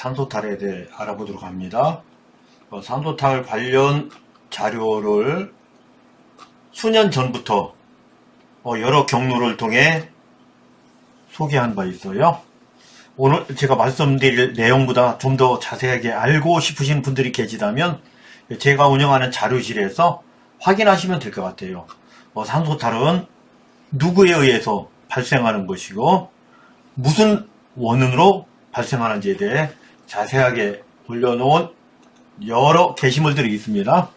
산소탈에 대해 알아보도록 합니다. 산소탈 관련 자료를 수년 전부터 여러 경로를 통해 소개한 바 있어요. 오늘 제가 말씀드릴 내용보다 좀 더 자세하게 알고 싶으신 분들이 계시다면 제가 운영하는 자료실에서 확인하시면 될 것 같아요. 산소탈은 누구에 의해서 발생하는 것이고 무슨 원인으로 발생하는지에 대해 자세하게 올려놓은 여러 게시물들이 있습니다.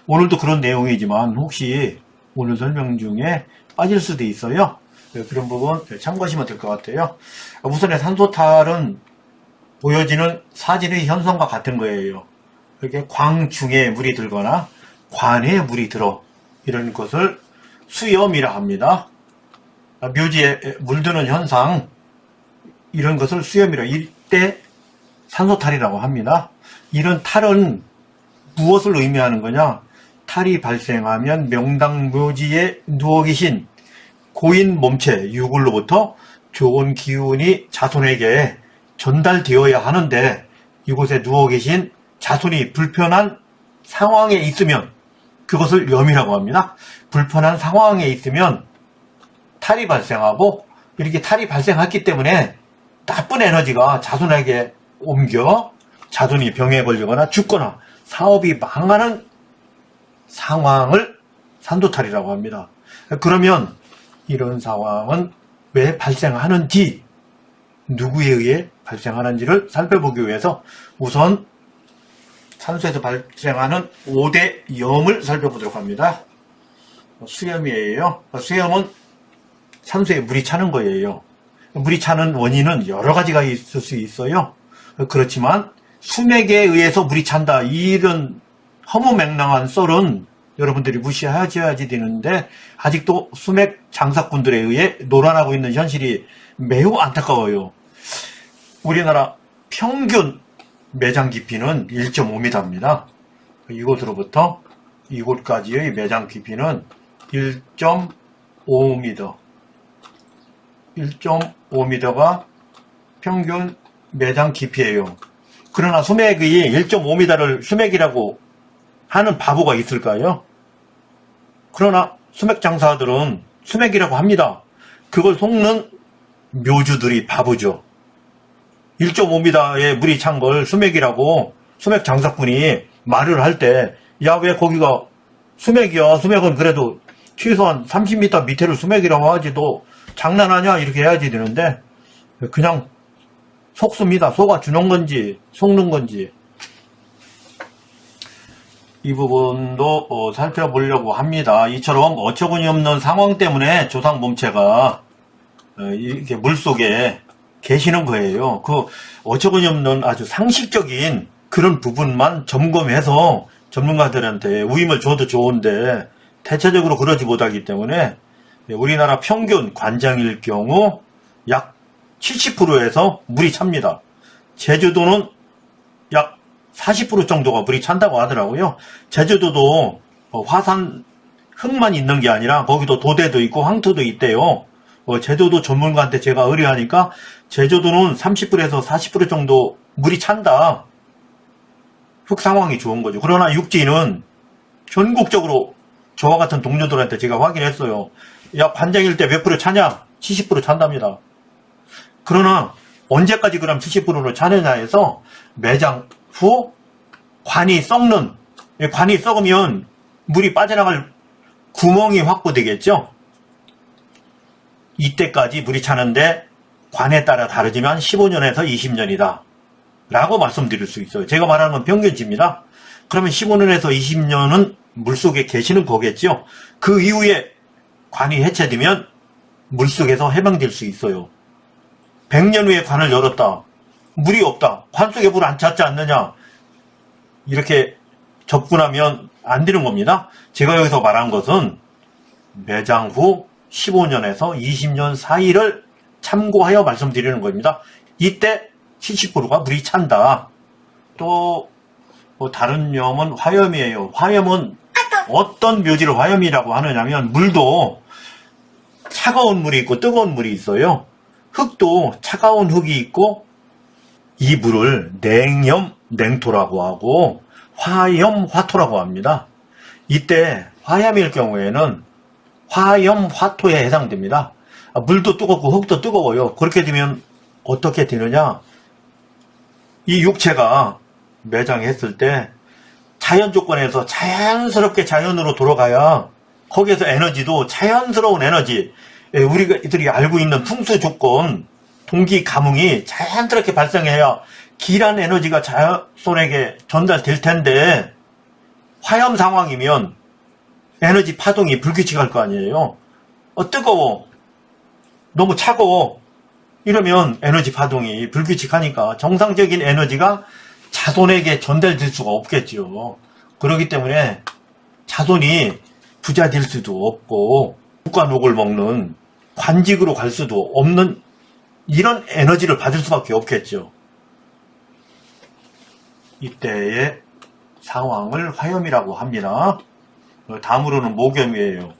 오늘도 그런 내용이지만 혹시 오늘 설명 중에 빠질 수도 있어요. 그런 부분 참고하시면 될 것 같아요. 우선에 산소탈은 보여지는 사진의 현상과 같은 거예요. 이렇게 광중에 물이 들거나 관에 물이 들어 이런 것을 수염이라 합니다. 묘지에 물드는 현상 이런 것을 수염이라 이때 산소탈이라고 합니다. 이런 탈은 무엇을 의미하는 거냐? 탈이 발생하면 명당 묘지에 누워 계신 고인 몸체 유골로부터 좋은 기운이 자손에게 전달되어야 하는데 이곳에 누워 계신 자손이 불편한 상황에 있으면 그것을 염이라고 합니다. 불편한 상황에 있으면 탈이 발생하고 이렇게 탈이 발생했기 때문에 나쁜 에너지가 자손에게 옮겨 자손이 병에 걸리거나 죽거나 사업이 망하는 상황을 산소탈이라고 합니다. 그러면 이런 상황은 왜 발생하는지 누구에 의해 발생하는지를 살펴보기 위해서 우선 산소에서 발생하는 5대 염을 살펴보도록 합니다. 수염이에요. 수염은 산소에 물이 차는 거예요. 물이 차는 원인은 여러 가지가 있을 수 있어요. 그렇지만 수맥에 의해서 물이 찬다 이런 허무맹랑한 썰은 여러분들이 무시하셔야지 되는데 아직도 수맥 장사꾼들에 의해 논란하고 있는 현실이 매우 안타까워요. 우리나라 평균 매장 깊이는 1.5m입니다. 이곳으로부터 이곳까지의 매장 깊이는 1.5m. 1.5m가 평균 매장 깊이에요. 그러나 수맥이 1.5m를 수맥이라고 하는 바보가 있을까요? 그러나 수맥 장사들은 수맥이라고 합니다. 그걸 속는 묘주들이 바보죠. 1.5m의 물이 찬 걸 수맥이라고 수맥 장사꾼이 말을 할 때 야, 왜 거기가 수맥이야? 수맥은 그래도 최소한 30m 밑에를 수맥이라고 하지 너 장난하냐? 이렇게 해야지 되는데 그냥 속습니다. 속아 주는 건지 속는 건지 이 부분도 살펴보려고 합니다. 이처럼 어처구니 없는 상황 때문에 조상 몸체가 이렇게 물속에 계시는 거예요. 그 어처구니 없는 아주 상식적인 그런 부분만 점검해서 전문가들한테 우임을 줘도 좋은데 대체적으로 그러지 못하기 때문에 우리나라 평균 관장일 경우 약 70%에서 물이 찹니다. 제주도는 약 40% 정도가 물이 찬다고 하더라고요. 제주도도 화산 흙만 있는 게 아니라 거기도 도대도 있고 황토도 있대요. 제주도 전문가한테 제가 의뢰하니까 제주도는 30%에서 40% 정도 물이 찬다. 흙 상황이 좋은 거죠. 그러나 육지는 전국적으로 저와 같은 동료들한테 제가 확인했어요. 야, 관장일 때 몇 프로 차냐? 70% 찬답니다. 그러나 언제까지 그럼 70%로 차느냐 해서 매장 후 관이 썩는, 관이 썩으면 물이 빠져나갈 구멍이 확보되겠죠. 이때까지 물이 차는데 관에 따라 다르지만 15년에서 20년이다 라고 말씀드릴 수 있어요. 제가 말하는 건 평균치입니다. 그러면 15년에서 20년은 물속에 계시는 거겠죠. 그 이후에 관이 해체되면 물속에서 해방될 수 있어요. 100년 후에 관을 열었다. 물이 없다. 관 속에 물 안 찼지 않느냐. 이렇게 접근하면 안 되는 겁니다. 제가 여기서 말한 것은 매장 후 15년에서 20년 사이를 참고하여 말씀드리는 겁니다. 이때 70%가 물이 찬다. 또 다른 염은 화염이에요. 화염은 어떤 묘지를 화염이라고 하느냐면 물도 차가운 물이 있고 뜨거운 물이 있어요. 흙도 차가운 흙이 있고 이 물을 냉염, 냉토라고 하고 화염, 화토라고 합니다. 이때 화염일 경우에는 화염, 화토에 해당됩니다. 물도 뜨겁고 흙도 뜨거워요. 그렇게 되면 어떻게 되느냐? 이 육체가 매장했을 때 자연 조건에서 자연스럽게 자연으로 돌아가야 거기에서 에너지도 자연스러운 에너지, 우리들이 알고 있는 풍수 조건, 동기 가뭉이 자연스럽게 발생해야 길한 에너지가 자손에게 전달될 텐데 화염 상황이면 에너지 파동이 불규칙할 거 아니에요. 뜨거워, 너무 차가워, 이러면 에너지 파동이 불규칙하니까 정상적인 에너지가 자손에게 전달될 수가 없겠죠. 그렇기 때문에 자손이 부자 될 수도 없고 국가녹을 먹는 관직으로 갈 수도 없는 이런 에너지를 받을 수밖에 없겠죠. 이때의 상황을 화염이라고 합니다. 다음으로는 모겸이에요.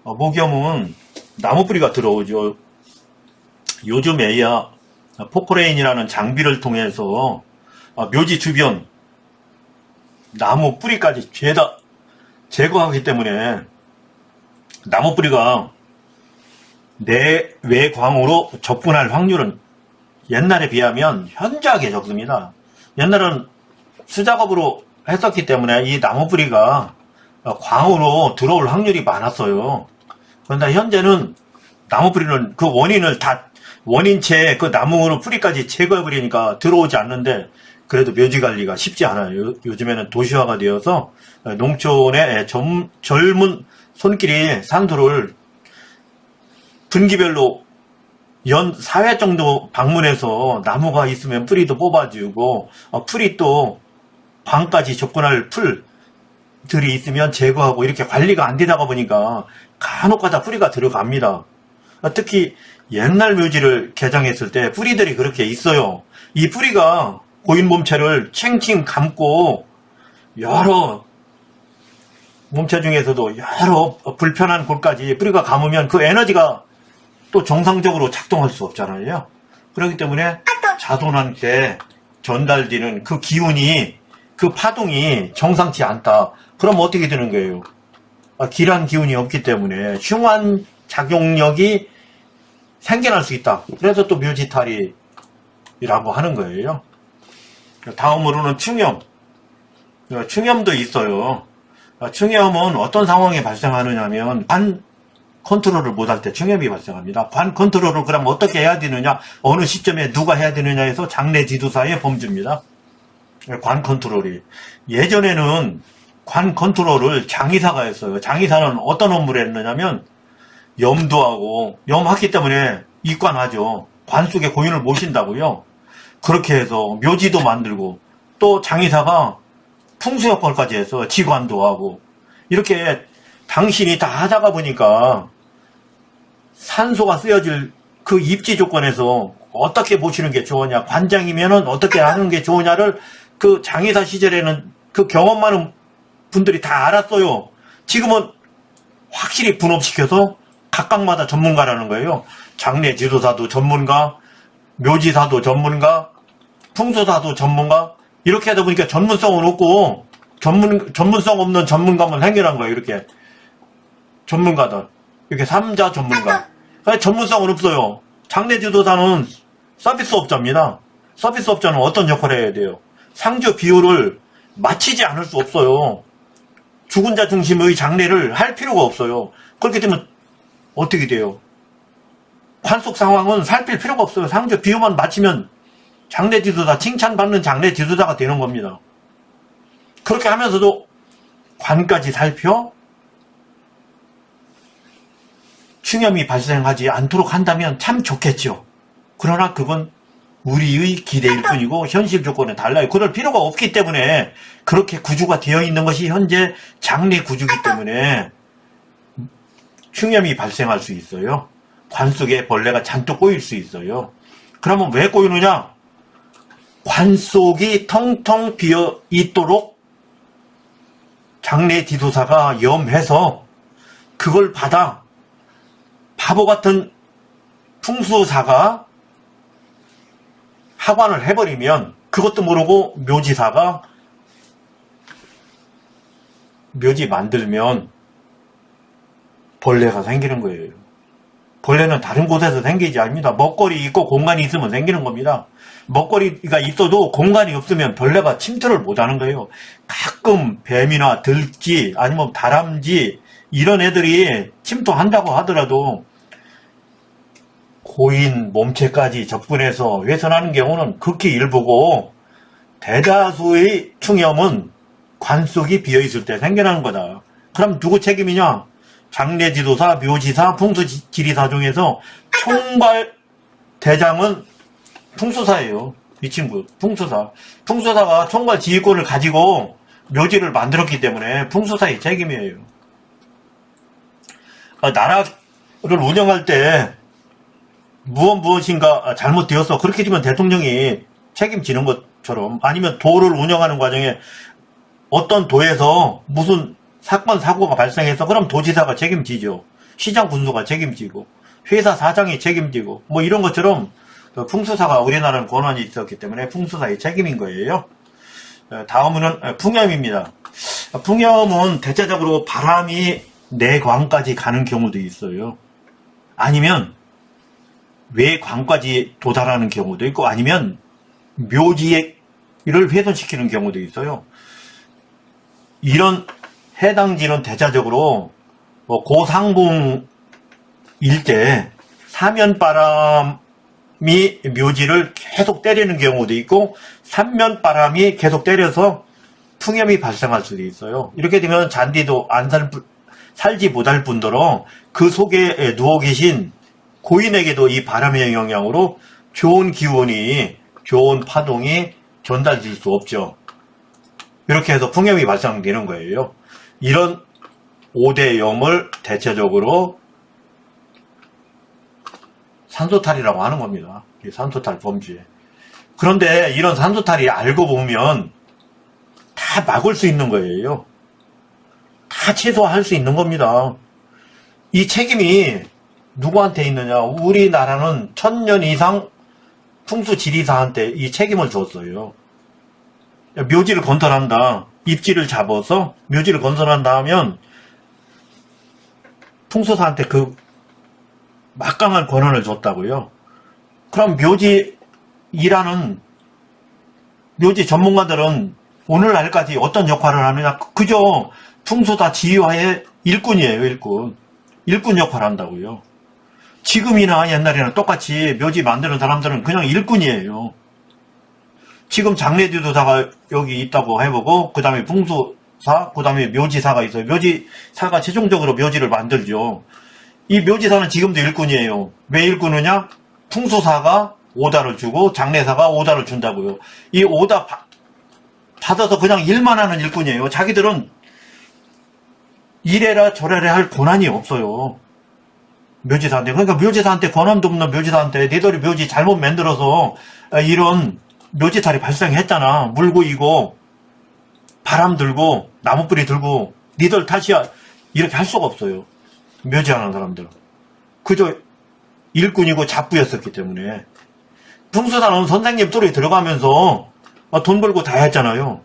모겸은 나무뿌리가 들어오죠. 요즘에야 포크레인이라는 장비를 통해서 묘지 주변 나무 뿌리까지 죄다 제거하기 때문에 나무 뿌리가 내외광으로 접근할 확률은 옛날에 비하면 현저하게 적습니다. 옛날은 수작업으로 했었기 때문에 이 나무 뿌리가 광으로 들어올 확률이 많았어요. 그런데 현재는 나무 뿌리는 그 원인을 다 원인체 그 나무로 뿌리까지 제거해버리니까 들어오지 않는데 그래도 묘지 관리가 쉽지 않아요. 요즘에는 도시화가 되어서 농촌의 젊은 손길이 산소를 분기별로 연 4회 정도 방문해서 나무가 있으면 뿌리도 뽑아주고 풀이 또 방까지 접근할 풀들이 있으면 제거하고 이렇게 관리가 안 되다가 보니까 간혹가다 뿌리가 들어갑니다. 특히 옛날 묘지를 개장했을 때 뿌리들이 그렇게 있어요. 이 뿌리가 고인 몸체를 챙칭 감고 여러 몸체 중에서도 여러 불편한 곳까지 뿌리가 감으면 그 에너지가 또 정상적으로 작동할 수 없잖아요. 그렇기 때문에 자손한테 전달되는 그 기운이, 그 파동이 정상치 않다. 그럼 어떻게 되는 거예요? 길한 기운이 없기 때문에 흉한 작용력이 생겨날 수 있다. 그래서 또 묘지탈이라고 하는 거예요. 다음으로는 충염. 충염도 있어요. 충염은 어떤 상황에 발생하느냐 하면 관 컨트롤을 못할 때 충염이 발생합니다. 관 컨트롤을 그럼 어떻게 해야 되느냐, 어느 시점에 누가 해야 되느냐 해서 장래 지도사의 범주입니다. 관 컨트롤이. 예전에는 관 컨트롤을 장의사가 했어요. 장의사는 어떤 업무를 했느냐면 염도하고, 염하기 때문에 입관하죠. 관 속에 고인을 모신다고요. 그렇게 해서 묘지도 만들고 또 장의사가 풍수역할까지 해서 지관도 하고 이렇게 당신이 다 하다가 보니까 산소가 쓰여질 그 입지 조건에서 어떻게 보시는 게 좋으냐, 관장이면은 어떻게 하는 게 좋으냐를 그 장의사 시절에는 그 경험 많은 분들이 다 알았어요. 지금은 확실히 분업시켜서 각각마다 전문가라는 거예요. 장례 지도사도 전문가, 묘지사도 전문가, 풍수사도 전문가, 이렇게 하다 보니까 전문성은 없고 전문성 없는 전문가만 생겨난 거예요. 이렇게 전문가들, 이렇게 3자 전문가. 전문성은 없어요. 장례 지도사는 서비스업자입니다. 서비스업자는 어떤 역할을 해야 돼요? 상주 비율을 맞추지 않을 수 없어요. 죽은 자 중심의 장례를 할 필요가 없어요. 그렇게 되면 어떻게 돼요? 관속 상황은 살필 필요가 없어요. 상주 비율만 맞추면 장례 지도자, 칭찬받는 장례 지도자가 되는 겁니다. 그렇게 하면서도 관까지 살펴 충염이 발생하지 않도록 한다면 참 좋겠죠. 그러나 그건 우리의 기대일 뿐이고 현실 조건은 달라요. 그럴 필요가 없기 때문에 그렇게 구조가 되어 있는 것이 현재 장례 구조이기 때문에 충염이 발생할 수 있어요. 관 속에 벌레가 잔뜩 꼬일 수 있어요. 그러면 왜 꼬이느냐? 관 속이 텅텅 비어 있도록 장례 지도사가 염해서 그걸 받아 바보 같은 풍수사가 하관을 해버리면 그것도 모르고 묘지사가 묘지 만들면 벌레가 생기는 거예요. 벌레는 다른 곳에서 생기지 않습니다. 먹거리 있고 공간이 있으면 생기는 겁니다. 먹거리가 있어도 공간이 없으면 벌레가 침투를 못하는 거예요. 가끔 뱀이나 들쥐 아니면 다람쥐 이런 애들이 침투한다고 하더라도 고인 몸체까지 접근해서 훼손하는 경우는 극히 일부고 대다수의 충염은 관속이 비어있을 때 생겨나는 거다. 그럼 누구 책임이냐? 장례지도사, 묘지사, 풍수지리사 중에서 총괄 대장은 풍수사예요. 이 친구 풍수사. 풍수사가 총괄 지휘권을 가지고 묘지를 만들었기 때문에 풍수사의 책임이에요. 나라를 운영할 때 무엇인가 잘못되었어. 그렇게 되면 대통령이 책임지는 것처럼, 아니면 도를 운영하는 과정에 어떤 도에서 무슨 사건 사고가 발생해서 그럼 도지사가 책임지죠. 시장 군수가 책임지고 회사 사장이 책임지고 뭐 이런 것처럼 풍수사가 우리나라는 권한이 있었기 때문에 풍수사의 책임인 거예요. 다음은 풍염입니다. 풍염은 대체적으로 바람이 내광까지 가는 경우도 있어요. 아니면 외광까지 도달하는 경우도 있고, 아니면 묘지를 훼손시키는 경우도 있어요. 이런 해당지는 대체적으로 고상봉 일대 사면바람이 묘지를 계속 때리는 경우도 있고, 삼면바람이 계속 때려서 풍염이 발생할 수도 있어요. 이렇게 되면 잔디도 살지 못할 뿐더러 그 속에 누워 계신 고인에게도 이 바람의 영향으로 좋은 기운이, 좋은 파동이 전달될 수 없죠. 이렇게 해서 풍염이 발생되는 거예요. 이런 5대0을 대체적으로 산소탈이라고 하는 겁니다. 산소탈 범죄. 그런데 이런 산소탈이 알고 보면 다 막을 수 있는 거예요. 다 최소화할 수 있는 겁니다. 이 책임이 누구한테 있느냐? 우리나라는 1000년 이상 풍수지리사한테 이 책임을 줬어요. 묘지를 건설한다. 입지를 잡아서 묘지를 건설한다 하면 풍수사한테 그 막강한 권한을 줬다고요. 그럼 묘지 전문가들은 오늘날까지 어떤 역할을 하느냐? 그저 풍수사 지휘와의 일꾼이에요. 일꾼 역할을 한다고요. 지금이나 옛날에는 똑같이 묘지 만드는 사람들은 그냥 일꾼이에요. 지금 장례지도사가 여기 있다고 해보고, 그 다음에 풍수사, 그 다음에 묘지사가 있어요. 묘지사가 최종적으로 묘지를 만들죠. 이 묘지사는 지금도 일꾼이에요. 왜 일꾼이냐? 풍수사가 오다를 주고 장례사가 오다를 준다고요. 이 오다 받아서 그냥 일만 하는 일꾼이에요. 자기들은 이래라 저래라 할 권한이 없어요. 묘지사한테. 그러니까 묘지사한테 권한도 없는 묘지사한테 니들이 묘지 잘못 만들어서 이런 묘지탈이 발생했잖아. 물 고이고 바람 들고 나무뿌리 들고 니들 탓이야. 이렇게 할 수가 없어요. 묘지하는 사람들은. 그저 일꾼이고 잡부였었기 때문에. 풍수사는 선생님 뚜레 들어가면서 돈 벌고 다 했잖아요.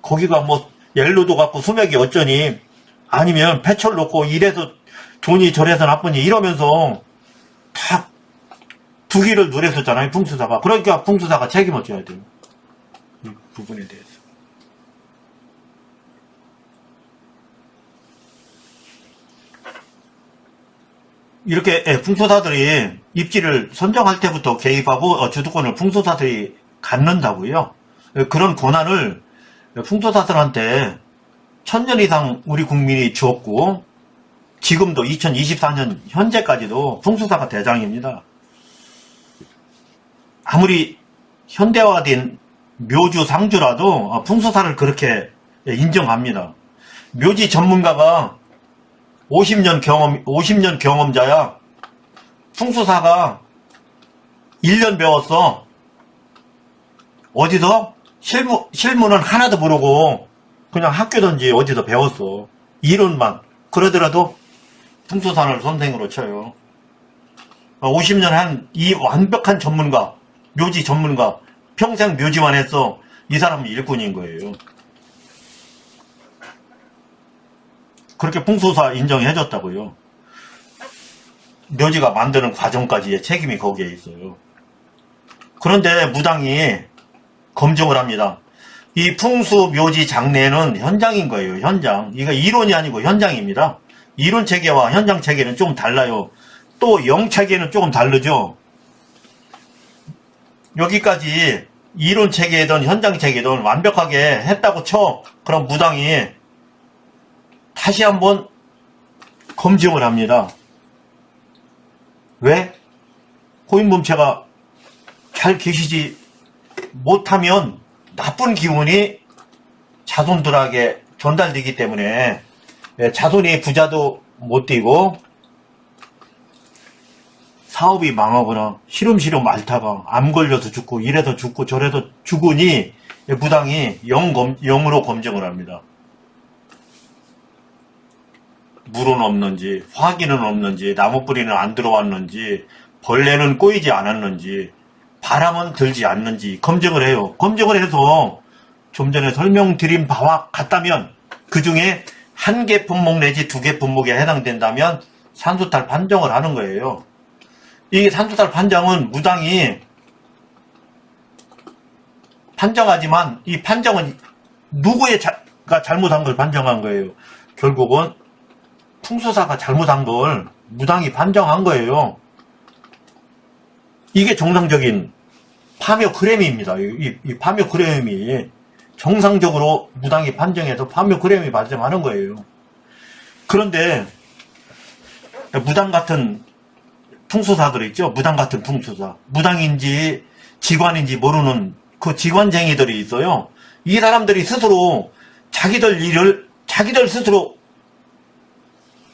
거기가 뭐 옐로도 갖고 수맥이 어쩌니, 아니면 폐철 놓고 이래서 돈이 저래서 나쁘니 이러면서 다 부기를 누렸었잖아요. 풍수사가. 그러니까 풍수사가 책임을 져야 돼요. 이 부분에 대해서. 이렇게 풍수사들이 입지를 선정할 때부터 개입하고 주도권을 풍수사들이 갖는다고요. 그런 권한을 풍수사들한테 1000년 이상 우리 국민이 주었고, 지금도 2024년 현재까지도 풍수사가 대장입니다. 아무리 현대화된 묘주 상주라도 풍수사를 그렇게 인정합니다. 묘지 전문가가 50년 경험자야. 풍수사가 1년 배웠어. 어디서? 실무는 하나도 모르고 그냥 학교든지 어디서 배웠어. 이론만. 그러더라도 풍수사를 선생으로 쳐요. 50년 한 이 완벽한 전문가, 묘지 전문가, 평생 묘지만 했어. 이 사람은 일꾼인 거예요. 그렇게 풍수사 인정해줬다고요. 묘지가 만드는 과정까지의 책임이 거기에 있어요. 그런데 무당이 검증을 합니다. 이 풍수 묘지 장례는 현장인 거예요. 현장. 이거 이론이 아니고 현장입니다. 이론 체계와 현장 체계는 좀 달라요. 또 영 체계는 조금 다르죠. 여기까지 이론 체계든 현장 체계든 완벽하게 했다고 쳐. 그럼 무당이 다시 한번 검증을 합니다. 왜? 호인몸체가 잘 계시지 못하면 나쁜 기운이 자손들에게 전달되기 때문에 자손이 부자도 못 되고 사업이 망하거나 시름시름 앓다가 암 걸려서 죽고 이래서 죽고 저래서 죽으니 무당이 영으로 검증을 합니다. 물은 없는지, 화기는 없는지, 나무뿌리는 안 들어왔는지, 벌레는 꼬이지 않았는지, 바람은 들지 않는지 검증을 해요. 검증을 해서 좀 전에 설명드린 바와 같다면 그 중에 한 개 품목 내지 두 개 품목에 해당된다면 산수탈 판정을 하는 거예요. 이 산수탈 판정은 무당이 판정하지만 이 판정은 누구가 잘못한 걸 판정한 거예요. 결국은 풍수사가 잘못한 걸 무당이 판정한 거예요. 이게 정상적인 파묘크레미입니다. 이 파묘크레미 정상적으로 무당이 판정해서 파묘크레미 발생하는 거예요. 그런데 무당 같은 풍수사들 있죠. 무당 같은 풍수사. 무당인지 직관인지 모르는 그 직관쟁이들이 있어요. 이 사람들이 스스로 자기들 일을 자기들 스스로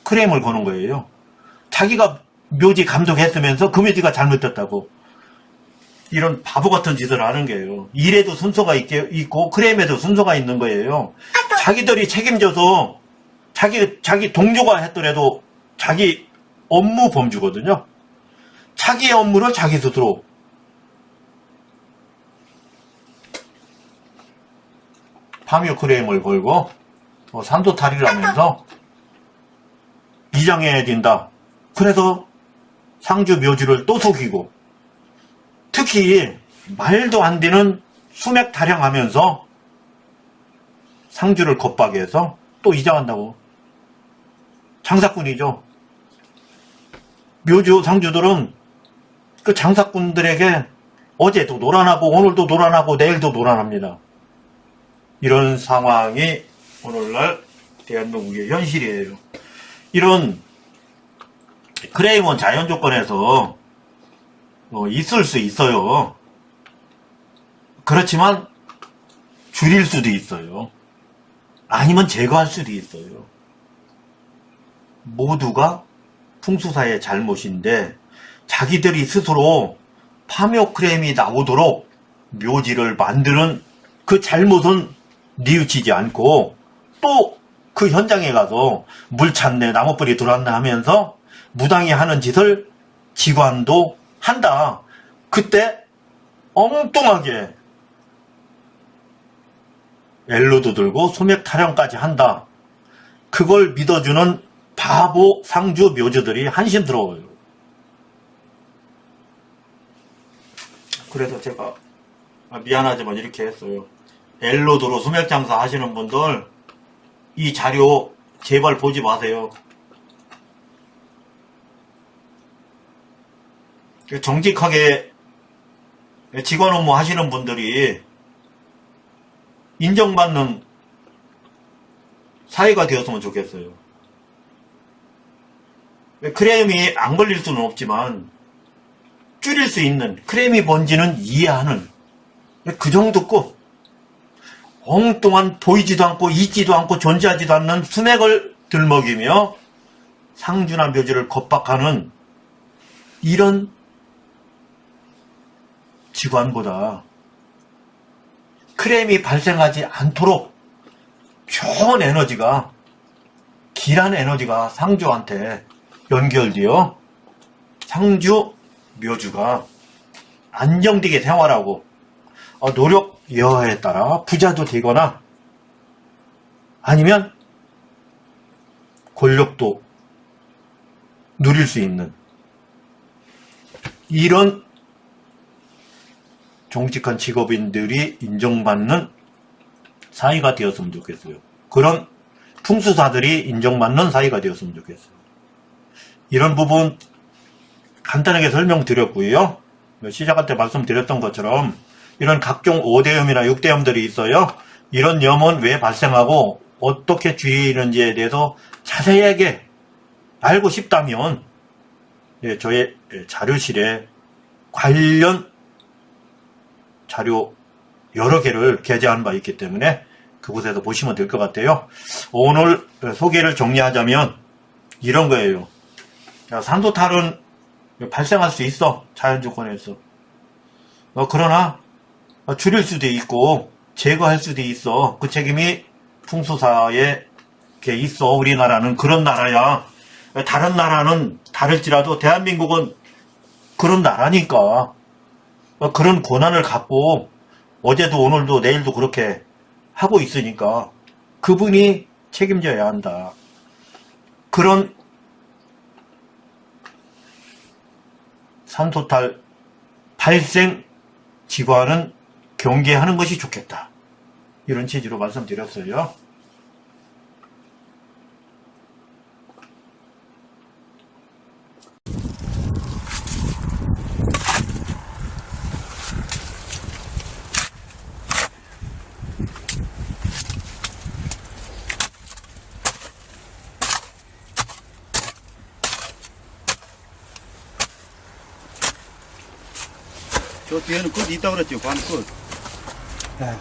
크레임을 거는 거예요. 자기가 묘지 감독했으면서 그 묘지가 잘못됐다고. 이런 바보 같은 짓을 하는 거예요. 일에도 순서가 있고 크레임에도 순서가 있는 거예요. 자기들이 책임져서 자기 동료가 했더라도 자기 업무 범주거든요. 자기의 업무를 자기 스스로 파묘 크레임을 걸고 산도탈이라면서 이장해야 된다. 그래서 상주 묘지를 또 속이고 특히 말도 안 되는 수맥 타령하면서 상주를 겁박게 해서 또 이장한다고. 장사꾼이죠. 묘주 상주들은 그 장사꾼들에게 어제도 노란하고 오늘도 노란하고 내일도 노란합니다. 이런 상황이 오늘날 대한민국의 현실이에요. 이런 크레임은 자연조건에서 있을 수 있어요. 그렇지만 줄일 수도 있어요. 아니면 제거할 수도 있어요. 모두가 풍수사의 잘못인데 자기들이 스스로 파묘 크레임이 나오도록 묘지를 만드는 그 잘못은 뉘우치지 않고 또 그 현장에 가서 물 찼네 나무뿌리 들어왔네 하면서 무당이 하는 짓을 직관도 한다. 그때 엉뚱하게 엘로도 들고 소맥 타령까지 한다. 그걸 믿어주는 바보 상주 묘주들이 한심스러워요. 그래서 제가 미안하지만 이렇게 했어요. 엘로드로 소맥 장사 하시는 분들 이 자료 제발 보지 마세요. 정직하게 직원 업무 하시는 분들이 인정받는 사회가 되었으면 좋겠어요. 크레임이 안 걸릴 수는 없지만 줄일 수 있는 크레임이 뭔지는 이해하는 그 정도 꼭 엉뚱한 보이지도 않고 있지도 않고 존재하지도 않는 수맥을 들먹이며 상주나 묘지를 겁박하는 이런 직관보다 크레임이 발생하지 않도록 좋은 에너지가 길한 에너지가 상주한테 연결되어 상주 묘주가 안정되게 생활하고 노력 여하에 따라 부자도 되거나 아니면 권력도 누릴 수 있는 이런 정직한 직업인들이 인정받는 사회가 되었으면 좋겠어요. 그런 풍수사들이 인정받는 사회가 되었으면 좋겠어요. 이런 부분 간단하게 설명드렸고요. 시작할 때 말씀드렸던 것처럼 이런 각종 5대염이나 6대염들이 있어요. 이런 염은 왜 발생하고 어떻게 주의하는지에 대해서 자세하게 알고 싶다면 저의 자료실에 관련 자료 여러 개를 게재한 바 있기 때문에 그곳에서 보시면 될 것 같아요. 오늘 소개를 정리하자면 이런 거예요. 산소탈은 발생할 수 있어. 자연조건에서. 그러나 줄일 수도 있고 제거할 수도 있어. 그 책임이 풍수사에 있어. 우리나라는 그런 나라야. 다른 나라는 다를지라도 대한민국은 그런 나라니까 그런 권한을 갖고 어제도 오늘도 내일도 그렇게 하고 있으니까 그분이 책임져야 한다. 그런 산소탈 발생 지관은 경계하는 것이 좋겠다. 이런 취지로 말씀드렸어요. 저 뒤에는 끝이 있다고 그랬죠, 관 끝. 네.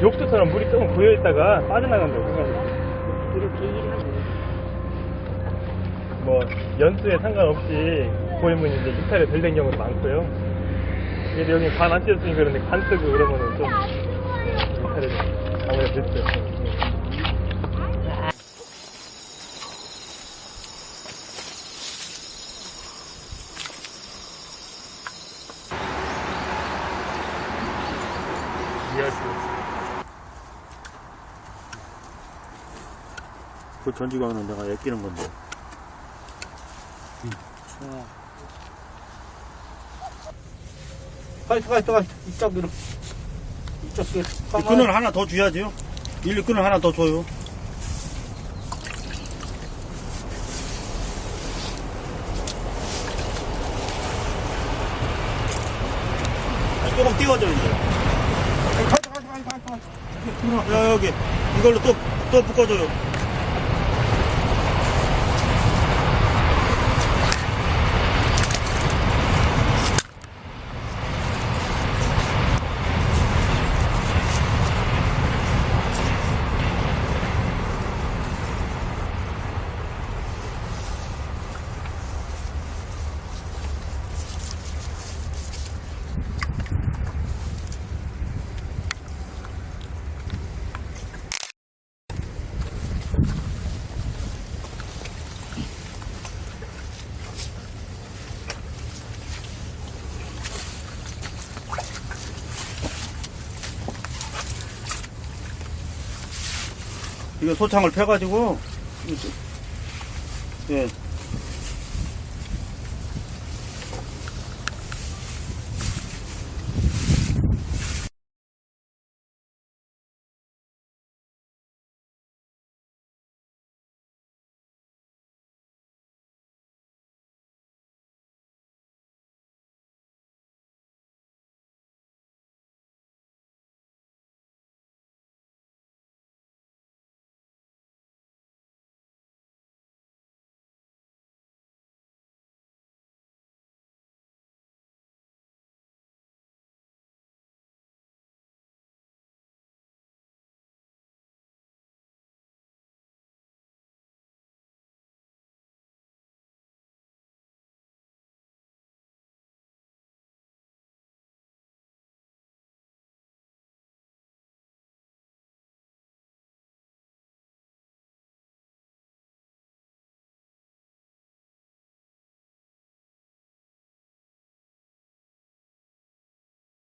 욕조처럼 물이 조금 고여있다가 빠져나간다고 생각해요. 뭐 연수에 상관없이 고이면 이제 이탈이 덜 된 경우도 많고요. 근데 여기 관 안 찢었으니까 그런데 관 쓰고 그러면은 좀 이탈이 아무래도 됐죠. 이해할 수 없어요. 그 전지광은 내가 애끼는 건데. 가있어. 이쪽 으로. 이쪽 끈을 하나 더 줘야지요. 일리 끈을 하나 더 줘요. 조금 띄워줘, 이제. 야, 여기. 이걸로 또 묶어줘요. 이거 소창을 펴가지고, 예.